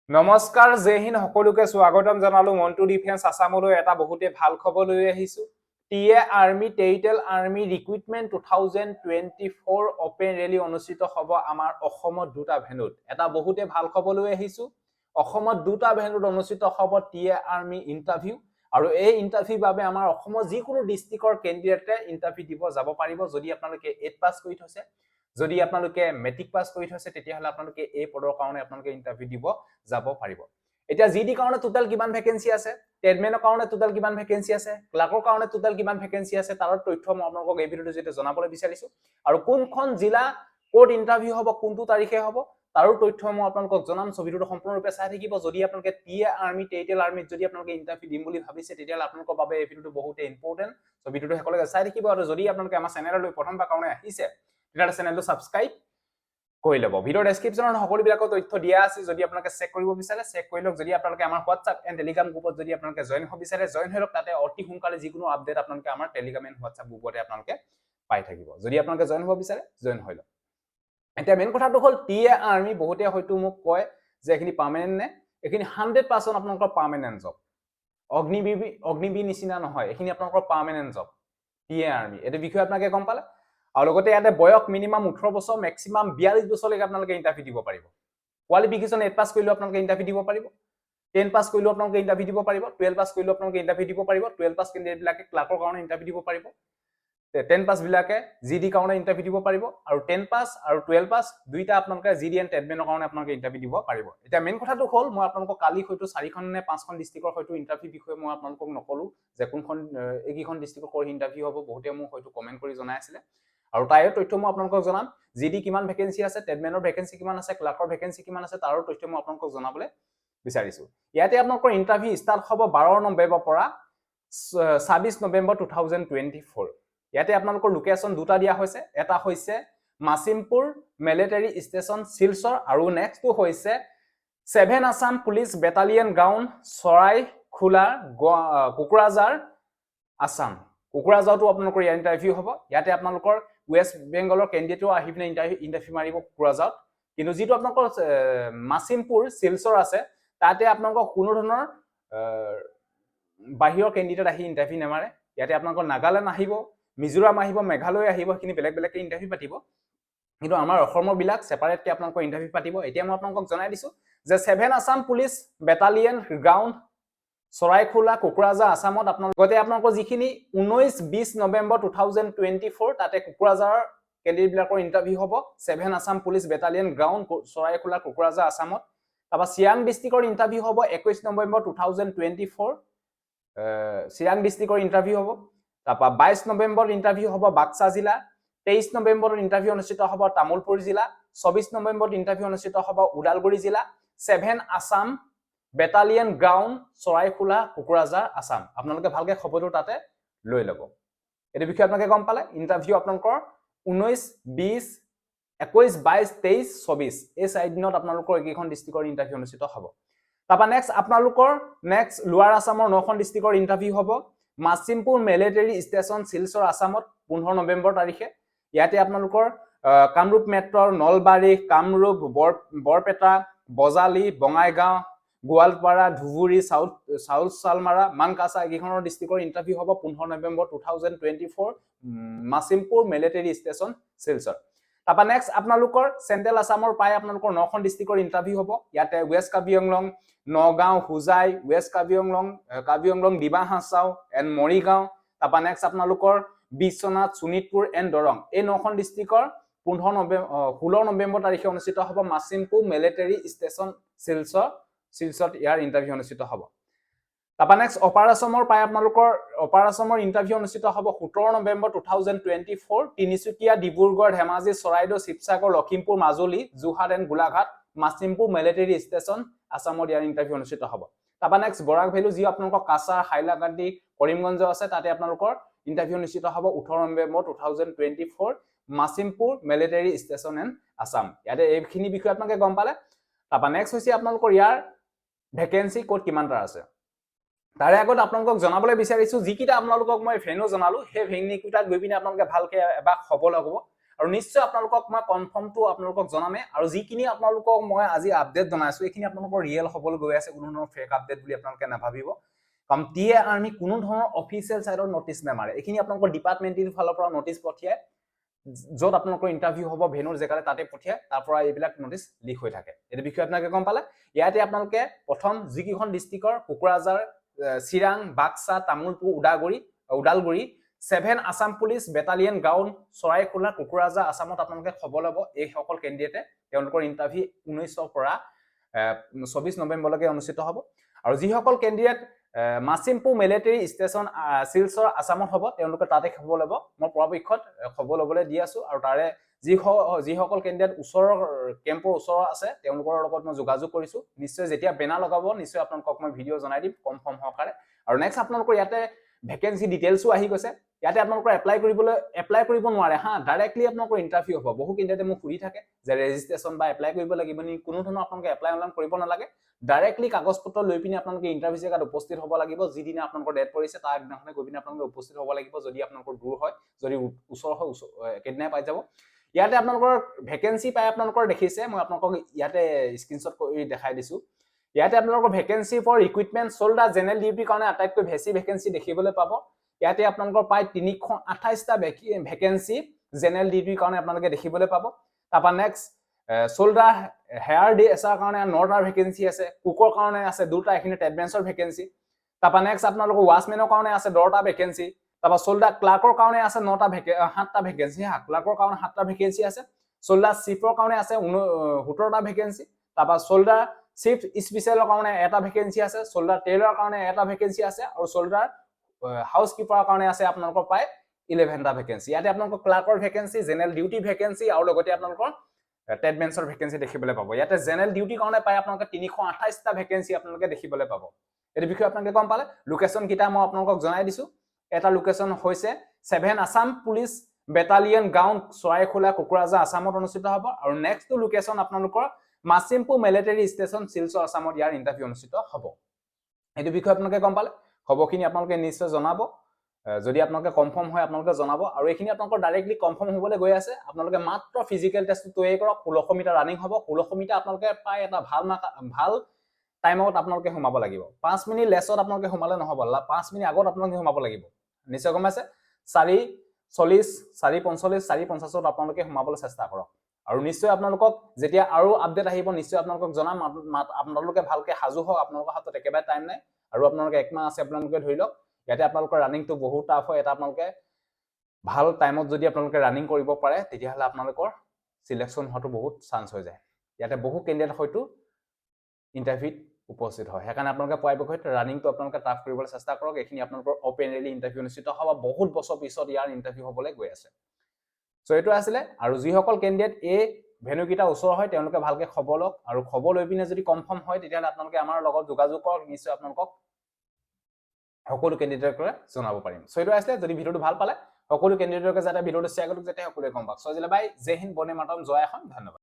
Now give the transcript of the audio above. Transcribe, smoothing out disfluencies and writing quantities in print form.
নমস্কাৰ জয় হিন্দ সকলোকে স্বাগতম জনালো মন্টু ডিফেন্স আসামলৈ এটা বহুতে ভাল খবৰ লৈ আহিছো TA army territorial army recruitment 2024 open rally অনুষ্ঠিত হ'ব আমাৰ অসমত দুটা ভেন্যুত এটা বহুতে ভাল খবৰ লৈ আহিছো অসমত দুটা ভেন্যুত অনুষ্ঠিত হ'ব টিএ আৰ্মি ইন্টাৰভিউ আৰু এই ইন্টাৰভিউৰ বাবে আমাৰ অসমত যিকোনো ডিস্ট্ৰিক্টৰ কেণ্ডিডেটে ইন্টাৰভিউ দিব যাব পাৰিব যদি আপোনালোকে 8 পাস কৰি থৈছে যদি আপোনালোকে মেট্ৰিক পাস কৰি থৈছে তেতিয়াহলে আপোনালোকে এই পদৰ কাৰণে আপোনালোকে ইন্টাৰভিউ দিব যাব পাৰিব এতিয়া জিডি কাৰণে টোটাল কিমান ভ্যাকেন্সি আছে টেডমেনৰ কাৰণে টোটাল কিমান ভ্যাকেন্সি আছে ক্লাৰ্কৰ কাৰণে টোটাল কিমান ভ্যাকেন্সি আছে তাৰ তথ্য মই আপোনালোকক এই ভিডিওটো যেতে জনাবলৈ বিচাৰিছো আৰু কোনখন জিলা কোড ইন্টাৰভিউ হ'ব কোনটো তাৰিখে হ'ব তাৰো তথ্য মই আপোনালোকক জনাম সো ভিডিওটো সম্পূৰ্ণৰূপে চাই থাকিব যদি আপোনালোকে টিএ আৰ্মি টেৰিটৰিয়েল আৰ্মিত যদি আপোনালোকে ইন্টাৰভিউ দিম বুলি ভাবিছে তেতিয়াহলে আপোনালোকৰ বাবে এই ভিডিওটো বহুতে ইম্পৰ্টেন্ট সো ভিডিওটো সকলোকে চাই থাকিব আৰু যদি আপোনালোকে আমাৰ চেনেললৈ প্ৰথমবাৰ কাৰণে আহিছে তেতিয়াহলে চেনেলটো সাবস্ক্ৰাইব কৰি লব ভিডিও ডেসক্ৰিপচনত সকলো বিলাক তথ্য দিয়া আছে যদি আপোনালোকে চেক কৰিব বিচাৰে চেক কৰি লওক যদি আপোনালোকে আমাৰ WhatsApp এণ্ড Telegram গ্ৰুপত যদি আপোনালোকে জয়েন হ'ব বিচাৰে জয়েন হৈ লওক তাতে অতি সোনকালে যিকোনো আপডেট আপোনালোকে আমাৰ Telegram এণ্ড WhatsApp গ্ৰুপতে আপোনালোকে পাই থাকিব যদি আপোনালোকে জয়েন হ'ব বিচাৰে জয়েন হৈ লওক এতিয়া মেইন কথাটো হ'ল টিএ আৰ্মি বহুতে হয়তো মোক কয় যে এখিনি পাৰ্মানেন্ট নে এখিনি 100% আপোনালোকৰ পাৰ্মানেন্ট জব অগ্নিবীৰ নিচিনা নহয় এখিনি আপোনালোকৰ পাৰ্মানেন্ট জব টিএ আৰ্মি এটো বিষয় আপোনালোকে গম পালে আৰু লগতে ইয়াতে বয়স মিনিমাম 18 বছৰ ম্যাক্সিমাম 42 বছৰলৈকে আপোনালোকে ইন্টাৰভিউ দিব পাৰিব কোৱালিফিকেশন 8 পাস কৰিলে আপোনালোকে ইন্টাৰভিউ দিব পাৰিব 10 পাস কৰিলে আপোনালোকে ইন্টাৰভিউ দিব পাৰিব 12 পাস কৰিলে আপোনালোকে ইন্টাৰভিউ দিব পাৰিব 12 পাস কেণ্ডিডেট বিলাকে ক্লাৰ্কৰ কাৰণে ইন্টাৰভিউ দিব পাৰিব 10 পাস বিলাকে জিডি কাৰণে ইন্টাৰভিউ দিব পাৰিব আৰু 10 পাস আৰু 12 পাস দুইটা আপোনালোকে জিডি এণ্ড টেডমেনৰ কাৰণে আপোনালোকে ইন্টাৰভিউ দিব পাৰিব এতিয়া মেইন কথাটো হ'ল মই আপোনালোকক কালি হয়তো 4খন নে 5খন ডিস্ট্ৰিক্টৰ হয়তো ইন্টাৰভিউ বিষয়ে মই আপোনালোকক নকলো যে কোনখন এইকিখন ডিস্ট্ৰিক্টৰ কৰি ইন্টাৰভিউ হ'ব বহুতে মোক হয়তো কমেন্ট কৰি জনাই আছিল আৰু তাইৰ তথ্য মই আপোনালোকক জনাম জিডি কিমান ভ্যাকেন্সি আছে টেডমেনৰ ভ্যাকেন্সি কিমান আছে ক্লাৰ্কৰ ভ্যাকেন্সি কিমান আছে তাৰৰ তথ্য মই আপোনালোকক জনাবলৈ বিচাৰিছো ইয়াতে আপোনালোকৰ ইন্টাৰভিউ ষ্টাৰ্ট হ'ব 12 নৱেম্বৰৰ পৰা 26 নৱেম্বৰ 2024 ইয়াতে আপোনালোকৰ লোকেশন দুটা দিয়া হৈছে এটা হৈছে মাছিমপুৰ মিলিটাৰী ষ্টেচন শিলচৰ আৰু নেক্সটটো হৈছে 7 Assam police battalion ground Charaikhola Kokrajhar Assam কোকৰাঝাৰটো আপোনালোকৰ ইন্টাৰভিউ হ'ব ইয়াতে আপোনালোকৰ ওয়েষ্ট বেংগলৰ কেণ্ডিডেটও আহিবনে ইন্টাৰভিউ মাৰিব কোকৰাঝাৰত কিন্তু যেটো আপোনালোকৰ মাছিমপুৰ শিলচৰ আছে তাতে আপোনালোকৰ কোনো ধৰণৰ বাহিৰৰ কেণ্ডিডেট আহি ইন্টাৰভিউ নেমাৰে ইয়াতে আপোনালোকৰ নাগালেণ্ড আহিব মিজোৰাম আহিব মেঘালয় আহিব কিনি বেলেগ বেলেগ ইন্টাৰভিউ পাতিব কিন্তু আমাৰ অসমৰ বিলাক সেপাৰেট কে আপোনালোকৰ ইন্টাৰভিউ পাতিব এতিয়া মই আপোনালোকক জনাই দিছো যে 7 Assam police battalion ground Charaikhola Kokrajhar আসামত আপোনালোকৰ যিখিনি 19-20 নৱেম্বৰ 2024 তাতে কোকৰাঝাৰৰ কেণ্ডিডেট বিলাকৰ ইন্টাৰভিউ হ'ব 7 Assam police battalion ground Charaikhola Kokrajhar আসামত তাবা চিয়াং ডিস্ট্ৰিক্টৰ ইন্টাৰভিউ হ'ব 21 নৱেম্বৰ 2024 চিয়াং ডিস্ট্ৰিক্টৰ ইন্টাৰভিউ হ'ব তাপা 22 নৱেম্বৰ ইন্টাৰভিউ হ'ব বাক্সা জিলা 23 নৱেম্বৰ ইন্টাৰভিউ অনুষ্ঠিত হ'ব তামুলপুৰ জিলা 24 নৱেম্বৰ ইন্টাৰভিউ অনুষ্ঠিত হ'ব উদালগুৰি জিলা 7 আসাম বেটালিয়ন গ্ৰাউণ্ড চৰাইখোলা কোকৰাঝাৰ আসাম আপোনালোকে ভালকে খবৰটো তাতে লৈ ল'ব এই বিষয়ে আপোনালোকে গম পালে ইন্টাৰভিউ আপোনালোকৰ 19 20 21 22 23 24 এই চাৰি দিনত আপোনালোকৰ এইখন ডিস্ট্ৰিক্টৰ ইন্টাৰভিউ অনুষ্ঠিত হ'ব তাপা নেক্সট আপোনালোকৰ নেক্সট লোৱাৰ আসামৰ 9খন ডিস্ট্ৰিক্টৰ ইন্টাৰভিউ হ'ব মাছিমপুৰ মিলিটাৰী ষ্টেচন শিলচৰ আসামত 15 নৱেম্বৰ তাৰিখে ইয়াতে আপোনালোকৰ কামৰূপ মেট্ৰৰ নলবাৰী কামৰূপ বৰপেটা বজালি বঙাইগাঁও গোৱালপাৰা ধুবুৰী সাউথ সালমাৰা মানকাছা এইখনৰ ডিস্ট্ৰিক্টৰ ইন্টাৰভিউ হ'ব 15 নৱেম্বৰ 2024 মাছিমপুৰ মিলিটাৰী ষ্টেচন শিলচৰ তাপা নেক্সট আপোনালোকৰ চেন্ট্ৰেল আসামৰ পাই আপোনালোকৰ 9খন ডিস্ট্ৰিক্টৰ ইন্টাৰভিউ হ'ব ইয়াতে waste Karbi Anglong Nagaon Hojai waste Karbi Anglong Dima Hasao and Morigaon তাপা নেক্সট আপোনালোকৰ বিশ্বনাথ শোণিতপুৰ এণ্ড দৰং এই 9খন ডিস্ট্ৰিক্টৰ 16 নৱেম্বৰ তাৰিখে অনুষ্ঠিত হ'ব মাছিমপুৰ মিলিটাৰী ষ্টেচন শিলচৰত ইয়াৰ ইন্টাৰভিউ অনুষ্ঠিত হ'ব তাপা নেক্সট অপাৰ আসামৰ পাই আপোনালোকৰ অপাৰ আসামৰ ইন্টাৰভিউ অনুষ্ঠিত হ'ব 17 নৱেম্বৰ 2024 Tinsukia Dibrugarh Dhemaji Charaideo Sivasagar Lakhimpur Majuli Jorhat and Golaghat Masimpur military station আসামৰ ইয়াৰ ইন্টাৰভিউ অনুষ্ঠিত হ'ব তাপা নেক্সট বৰাক ভেলু যি আপোনালোকৰ কাছাৰ হাইলাকান্দি কৰিমগঞ্জ আছে তাতে আপোনালোকৰ ইন্টাৰভিউ অনুষ্ঠিত হ'ব 18 নৱেম্বৰ 2024 Masimpur military station and Assam ইয়াতে এইখিনি বিষয় আপোনালোকে গম পালে তাপা নেক্সট হৈছে আপোনালোকৰ ইয়াৰ ভ্যাকেন্সি কোড কিমানটা আছে তাৰে আগত আপোনালোকক জনাবলৈ বিচাৰিছো যিকিটা আপোনালোকক মই ভেনু জনালো সেই ভেনুকিটাত গৈ পিনে আপোনালোকে ভালকে এবাৰ খবৰ লগাব আৰু নিশ্চয় আপোনালোকক মই কনফাৰ্মটো আপোনালোকক জনামে আৰু যিখিনি আপোনালোকক মই আজি আপডেট জনাইছো এইখিনি আপোনালোকৰ ৰিয়েল হ'বলৈ গৈ আছে কোনো ধৰণৰ ফেক আপডেট বুলি আপোনালোকে নাভাবিব কাৰণ টিএ আৰ্মি কোনো ধৰণৰ অফিচিয়েল সাইডৰ নটিচ নামাৰে এইখিনি আপোনালোকৰ ডিপাৰ্টমেন্টেল ফালৰ পৰা নটিচ পঠিয়ায় যত আপোনালোকৰ ইন্টাৰভিউ হ'ব ভেনুৰ জেগালে তাতে পঠিয়ায় তাৰ পৰা এইবিলাক নটিচ লিক হৈ থাকে এই বিষয়ে আপোনালোকে গম পালে ইয়াতে আপোনালোকে প্ৰথম যিকিখন ডিস্ট্ৰিক্টৰ Kokrajhar Chirang Baksa Tamulpur Udalguri 7 Assam police battalion ground Charaikhola Kokrajhar আসামত আপোনালোকে খবৰ ল'ব এই সকল কেণ্ডিডেটে তেওঁলোকৰ ইন্টাৰভিউ 19 পৰা 24 নৱেম্বৰলৈকে অনুষ্ঠিত হ'ব আৰু যি সকল candidate Masimpur military station Silchar আসামত হ'ব তেওঁলোকে তাতে খবৰ ল'ব মই পৰাপক্ষত খবৰ ল'বলৈ দি আছো আৰু তাৰে যি সকল কেণ্ডিডেট ওচৰৰ কেম্পৰ ওচৰৰ আছে তেওঁলোকৰ লগত মই যোগাযোগ কৰিছো নিশ্চয় যেতিয়া বেনাৰ লগাব নিশ্চয় আপোনালোকক মই ভিডিঅ' জনাই দিম কনফাৰ্ম হকাৰে আৰু নেক্সট আপোনালোকৰ ইয়াতে ভেকেন্সি ডিটেইলসো আহি গৈছে ইয়াতে আপোনালোকৰ এপ্লাই কৰিব নোৱাৰে হা ডাইৰেক্টলি আপোনালোকৰ ইন্টাৰভিউ হ'ব বহু কেণ্ডিডেটে মোক সুধি থাকে যে ৰেজিষ্ট্ৰেচন বা এপ্লাই কৰিব লাগিব নি কোনো ধৰণৰ আপোনালোকে এপ্লাই অনলাইন কৰিব নালাগে ডাইৰেক্টলি কাগজ পত্ৰ লৈ পিনে আপোনালোকে ইন্টাৰভিউ জেগাত উপস্থিত হ'ব লাগিব যিদিনা আপোনালোকৰ ডেট পৰিছে তাৰ আগদিনাখনে গৈ পিনে আপোনালোকে উপস্থিত হ'ব লাগিব যদি আপোনালোকৰ দূৰ হয় যদি ওচৰ হয় কেদিনাই পাই যাব ইয়াতে আপোনালোকৰ ভেকেন্সি পাই আপোনালোকৰ দেখিছে মই আপোনালোকক ইয়াতে স্ক্ৰিনশ্বট কৰি দেখাই দিছো ইয়াতে আপোনালোকৰ vacancy for recruitment soldier general duty কাৰণে আটাইতকৈ বেছি ভেকেন্সি দেখিবলৈ পাব ইয়াতে আপোনালোকৰ পাই 328টা ভেকেন্সি জেনেৰেল ডিউটিৰ কাৰণে আপোনালোকে দেখিবলৈ পাব তাৰপা নেক্সট সোল্ডাৰ হেয়াৰ ডি এছৰ কাৰণে 9টা ভেকেন্সি আছে কুকৰ কাৰণে আছে 2টা এখিনি এডভান্সৰ ভেকেন্সি তাৰপা নেক্সট আপোনালোকৰ ওয়াচমেনৰ কাৰণে আছে 10টা ভেকেন্সি তাৰপা সোল্ডাৰ ক্লাৰ্কৰ কাৰণে আছে 7টা ভেকেন্সি হা ক্লাৰ্কৰ কাৰণে 7টা ভেকেন্সি আছে সোল্ডাৰ চিফৰ কাৰণে আছে 17টা ভেকেন্সি তাৰপা সোল্ডাৰ চিফ স্পেশালৰ কাৰণে এটা ভেকেন্সি আছে সোল্ডাৰ টেইলৰ কাৰণে এটা ভেকেন্সি আছে আৰু সোল্ডাৰ হাউস কিপাৰৰ কাৰণে আছে আপোনালোকৰ পাই 11টা ভেকেন্সি ইয়াতে আপোনালোকৰ ক্লাৰ্কৰ ভেকেন্সি জেনেৰেল ডিউটি ভেকেন্সি আৰু লগতে আপোনালোকৰ টেডমেন্সৰ ভেকেন্সি দেখিবলৈ পাব ইয়াতে জেনেৰেল ডিউটি কাৰণে পাই আপোনালোকে 328টা ভেকেন্সি আপোনালোকে দেখিবলৈ পাব এই বিষয়ে আপোনালোকে গম পালে লোকেশন কিটা মই আপোনালোকক জনাই দিছো এটা লোকেশন হৈছে 7 Assam police battalion ground Charaikhola Kokrajhar আসামত অনুষ্ঠিত হ'ব আৰু নেক্সট লোকেশন আপোনালোকৰ মাছিমপুৰ মিলিটাৰী ষ্টেচন শিলচৰ আসামত ইয়াৰ ইন্টাৰভিউ অনুষ্ঠিত হ'ব এই বিষয়ে আপোনালোকে গম পালে খবৰখিনি আপোনালোকে নিশ্চয় জনাব যদি আপোনালোকে কনফাৰ্ম হয় আপোনালোকে জনাব আৰু এইখিনি আপোনালোকৰ ডাইৰেক্টলি কনফাৰ্ম হ'বলৈ গৈ আছে আপোনালোকে মাত্ৰ ফিজিক্যাল টেষ্টটো তৈয়াৰ কৰক 1600 মিটাৰ ৰানিং হ'ব 1600 মিটাৰ আপোনালোকে পাই এটা ভাল টাইমত আপোনালোকে সোমাব লাগিব 5 মিনিট লেছত আপোনালোকে সোমালে নহব 5 মিনিট আগত আপোনালোকে সোমাব লাগিব নিশ্চয় গম পাইছে 4:40 4:45 4:50ত আপোনালোকে সোমাবলৈ চেষ্টা কৰক আৰু নিশ্চয় আপোনালোকক যেতিয়া আৰু আপডেট আহিব নিশ্চয় আপোনালোকক জনাম আপোনালোকে ভালকে হাজু হওক আপোনালোকৰ হাতত একেবাৰে টাইম নাই আৰু আপোনালোকে একমাহ আছে আপোনালোকে ধৰি লওক ইয়াতে আপোনালোকৰ ৰানিংটো বহুত টাফ হয় এটা আপোনালোকে ভাল টাইমত যদি আপোনালোকে ৰানিং কৰিব পাৰে তেতিয়াহলে আপোনালোকৰ সিলেকশন হোৱাটো বহুত চান্স হৈ যায় ইয়াতে বহু কেণ্ডিডেট হয়তো ইন্টাৰভিউত উপস্থিত হয় সেইকাৰণে আপোনালোকে পৰাপক্ষত ৰানিংটো আপোনালোকে টাফ কৰিবলৈ চেষ্টা কৰক এইখিনি আপোনালোকৰ ওপেন ৰেলি ইন্টাৰভিউ অনুষ্ঠিত হ'ব বহুত বছৰ পিছত ইয়াৰ ইন্টাৰভিউ হ'বলৈ গৈ আছে সো এটো আসলে আৰু যি সকল ক্যান্ডিডেট এ ভেনু কিটা ওচৰ হয় তেওঁলোকে ভালকে খবৰ লওক আৰু খবৰ লৈ পিনে যদি কনফাৰ্ম হয় তেতিয়া আপোনালোকে আমাৰ লগত যোগাযোগ কৰক নিশ্চয় আপোনালোকক সকলো ক্যান্ডিডেটক জনাব পাৰিম সো এটো আসলে যদি ভিডিওটো ভাল পালে সকলো ক্যান্ডিডেটক যাতে ভিডিওটো শেয়াৰ কৰক যাতে সকলোৱে গম পাওক সো আজিলে বাই জয় হিন্দ বন্দে মাতৰম জয় এখন ধন্যবাদ